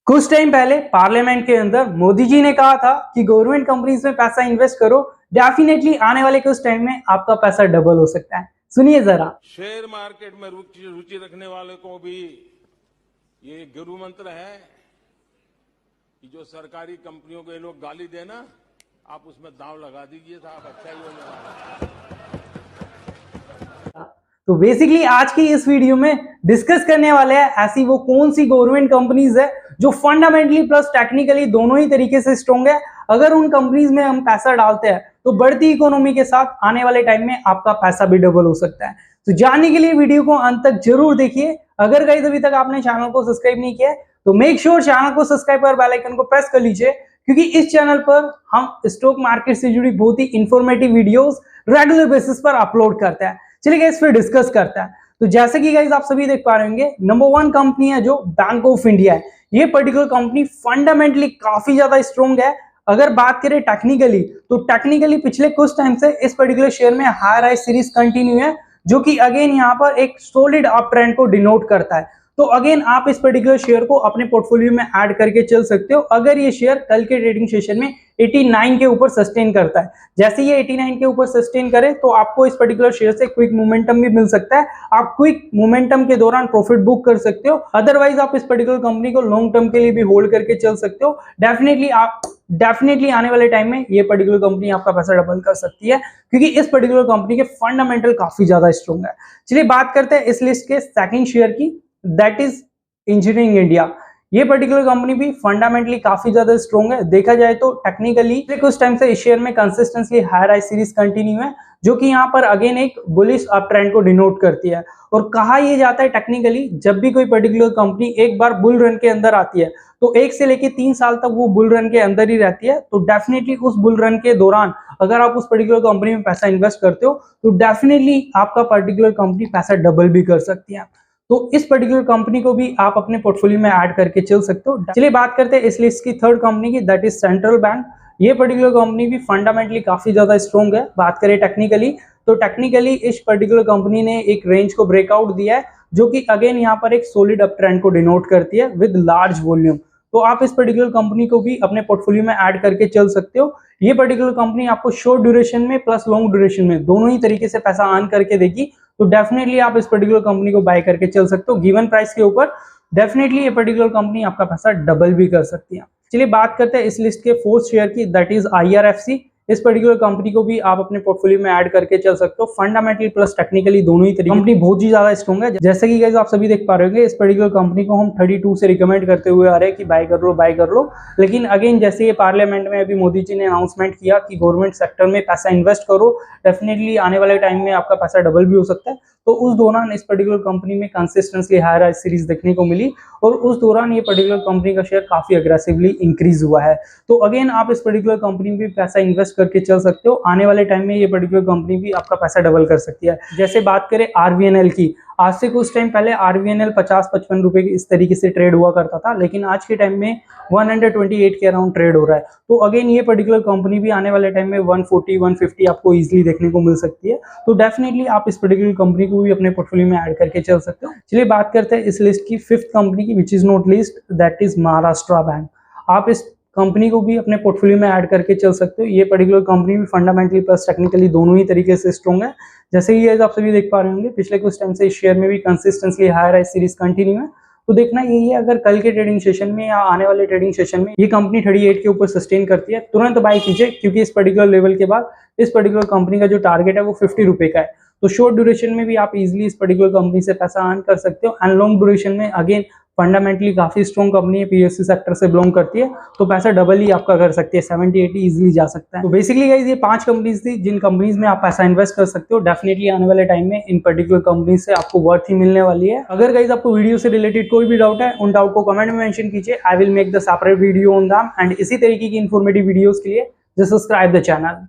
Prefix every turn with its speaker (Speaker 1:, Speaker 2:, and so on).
Speaker 1: कुछ टाइम पहले पार्लियामेंट के अंदर मोदी जी ने कहा था कि गवर्नमेंट कंपनीज में पैसा इन्वेस्ट करो, डेफिनेटली आने वाले कुछ टाइम में आपका पैसा डबल हो सकता है। सुनिए जरा।
Speaker 2: शेयर मार्केट में रुचि रखने वाले को भी ये गुरु मंत्र है कि जो सरकारी कंपनियों को ये लोग गाली देना, आप उसमें दांव लगा दीजिए साहब, अच्छा ही हो जाएगा।
Speaker 1: तो बेसिकली आज की इस वीडियो में डिस्कस करने वाले हैं ऐसी वो कौन सी गवर्नमेंट कंपनीज है जो फंडामेंटली प्लस टेक्निकली दोनों ही तरीके से स्ट्रॉन्ग है। अगर उन कंपनीज में हम पैसा डालते हैं तो बढ़ती इकोनॉमी के साथ आने वाले टाइम में आपका पैसा भी डबल हो सकता है। तो जानने के लिए वीडियो को अंत तक जरूर देखिए। अगर गाइस अभी तक आपने चैनल को सब्सक्राइब नहीं किया तो मेक श्योर चैनल को सब्सक्राइब और बेल आइकन को प्रेस कर लीजिए, क्योंकि इस चैनल पर हम स्टॉक मार्केट से जुड़ी बहुत ही इंफॉर्मेटिव वीडियोस रेगुलर बेसिस पर अपलोड करते हैं। चलिए गाइस फिर डिस्कस करते हैं। तो जैसे कि गाइस आप सभी देख पा रहे होंगे, नंबर 1 कंपनी है जो बैंक ऑफ इंडिया है। ये पर्टिकुलर कंपनी फंडामेंटली काफी ज्यादा स्ट्रॉन्ग है। अगर बात करें टेक्निकली तो टेक्निकली पिछले कुछ टाइम से इस पर्टिकुलर शेयर में हाई राइज सीरीज कंटिन्यू है, जो कि अगेन यहाँ पर एक सॉलिड अप ट्रेंड को डिनोट करता है। तो अगेन आप इस पर्टिकुलर शेयर को अपने पोर्टफोलियो में ऐड करके चल सकते हो अगर ये शेयर कल के ट्रेडिंग सेशन में 89 के ऊपर सस्टेन करता है। जैसे ये 89 के ऊपर सस्टेन करे तो आपको इस पर्टिकुलर शेयर से क्विक मोमेंटम भी मिल सकता है। आप क्विक मोमेंटम के दौरान प्रॉफिट बुक कर सकते हो, अदरवाइज आप इस पर्टिकुलर कंपनी को लॉन्ग टर्म के लिए भी होल्ड करके चल सकते हो। डेफिनेटली आने वाले टाइम में ये पर्टिकुलर कंपनी आपका पैसा डबल कर सकती है, क्योंकि इस पर्टिकुलर कंपनी के फंडामेंटल काफी ज्यादा स्ट्रॉन्ग है। चलिए बात करते हैं इस लिस्ट के सेकंड शेयर की, दैट इज इंजीनियरिंग इंडिया। ये पर्टिकुलर कंपनी भी फंडामेंटली काफी ज्यादा स्ट्रॉन्ग है। देखा जाए तो टेक्निकली कुछ टाइम से इस शेयर में consistently high rise series continue है, जो कि यहाँ पर अगेन एक बुलिश अप ट्रेंड को डिनोट करती है। और कहा यह जाता है टेक्निकली, जब भी कोई पर्टिकुलर कंपनी एक बार बुल रन के अंदर आती है तो 1 से लेके 3 साल तक वो बुल रन के अंदर ही रहती है। तो डेफिनेटली उस बुल रन के दौरान अगर आप उस पर्टिकुलर कंपनी में पैसा इन्वेस्ट करते हो तो डेफिनेटली आपका पर्टिकुलर कंपनी पैसा डबल भी कर सकती है। तो इस पर्टिकुलर कंपनी को भी आप अपने पोर्टफोलियो में ऐड करके चल सकते हो। चलिए बात करते हैं इस लिस्ट की थर्ड कंपनी की, दैट इज सेंट्रल बैंक। ये पर्टिकुलर कंपनी भी फंडामेंटली काफी ज्यादा स्ट्रॉन्ग है। बात करें टेक्निकली तो टेक्निकली इस पर्टिकुलर कंपनी ने एक रेंज को ब्रेकआउट दिया है, जो कि अगेन यहाँ पर एक सॉलिड अप ट्रेंड को डिनोट करती है विद लार्ज वॉल्यूम। तो आप इस पर्टिकुलर कंपनी को भी अपने पोर्टफोलियो में ऐड करके चल सकते हो। ये पर्टिकुलर कंपनी आपको शॉर्ट ड्यूरेशन में प्लस लॉन्ग ड्यूरेशन में दोनों ही तरीके से पैसा अर्न करके देगी। तो डेफिनेटली आप इस पर्टिकुलर कंपनी को बाय करके चल सकते हो। गिवन प्राइस के ऊपर डेफिनेटली ये पर्टिकुलर कंपनी आपका पैसा डबल भी कर सकती है। चलिए बात करते हैं इस लिस्ट के फोर्थ शेयर की, दैट इज IRFC। इस पर्टिकुलर कंपनी को भी आप अपने पोर्टफोलियो में ऐड करके चल सकते हो। फंडामेंटली प्लस टेक्निकली दोनों ही तरीके कंपनी बहुत ही ज्यादा स्ट्रॉन्ग है। जैसे कि गाइस आप सभी देख पा रहे होंगे, इस पर्टिकुलर कंपनी को हम 32 से रिकमेंड करते हुए आ रहे हैं कि बाय कर लो। लेकिन अगेन जैसे ये पार्लियामेंट में अभी मोदी जी ने अनाउंसमेंट किया कि गवर्नमेंट सेक्टर में पैसा इन्वेस्ट करो, डेफिनेटली आने वाले टाइम में आपका पैसा डबल भी हो सकता है। तो उस दौरान इस पर्टिकुलर कंपनी में कंसिस्टेंटली हाई राइज सीरीज देखने को मिली और उस दौरान ये पर्टिकुलर कंपनी का शेयर काफी अग्रेसिवली इंक्रीज हुआ है। तो अगेन आप इस पर्टिकुलर कंपनी में भी पैसा इन्वेस्ट करके चल सकते हो। आने वाले टाइम में ये पर्टिकुलर कंपनी भी आपका पैसा डबल कर सकती है। जैसे बात करें RVNL की, आज से कुछ टाइम पहले RVNL 50-55 रुपए इस तरीके से ट्रेड हुआ करता था, लेकिन आज के टाइम में 128 के अराउंड ट्रेड हो रहा है। तो अगेन ये पर्टिकुलर कंपनी भी आने वाले टाइम में 140-150 आपको इजीली देखने को मिल सकती है। तो डेफिनेटली आप इस पर्टिकुलर कंपनी को भी अपने पोर्टफोलियो में ऐड करके चल सकते हो। चलिए बात करते हैं इस लिस्ट की फिफ्थ कंपनी की, which is not list, that is Maharashtra bank. आप इस कंपनी को भी अपने पोर्टफोलियो में ऐड करके चल सकते हो। ये पर्टिकुलर कंपनी भी फंडामेंटली प्लस टेक्निकली दोनों ही तरीके से स्ट्रॉन्ग है। जैसे कि आप सभी देख पा रहे होंगे, पिछले कुछ टाइम से इस शेयर में भी consistently high rise series continue है। तो देखना यही है, अगर कल के ट्रेडिंग सेशन में या आने वाले ट्रेडिंग सेशन में ये कंपनी 38 के ऊपर सस्टेन करती है, तुरंत बाय कीजिए, क्योंकि इस पर्टिकुलर लेवल के बाद इस पर्टिकुलर कंपनी का जो टारगेट है वो 50 रुपए का है। तो शॉर्ट ड्यूरेशन में भी आप इजीली इस पर्टिकुलर कंपनी से पैसा अर्न कर सकते हो। एंड लॉन्ग ड्यूरेशन में अगेन फंडामेंटली काफी स्ट्रॉन्ग कंपनी है, PSU सेक्टर से बिलोंग करती है, तो पैसा डबल ही आपका कर सकती है, 70-80 इजीली जा सकता है। तो बेसिकली गाइस ये 5 कंपनीज थी जिन कंपनीज में आप पैसा इन्वेस्ट कर सकते हो। डेफिनेटली आने वाले टाइम में इन पर्टिकुलर कंपनी से आपको वर्थ ही मिलने वाली है। अगर गाइस आपको वीडियो से रिलेटेड कोई भी डाउट है, उन डाउट को कमेंट में मेंशन कीजिए। I will make the separate video on them. And इसी तरीके की इन्फॉर्मेटिव वीडियोस के लिए जस्ट सब्सक्राइब द चैनल।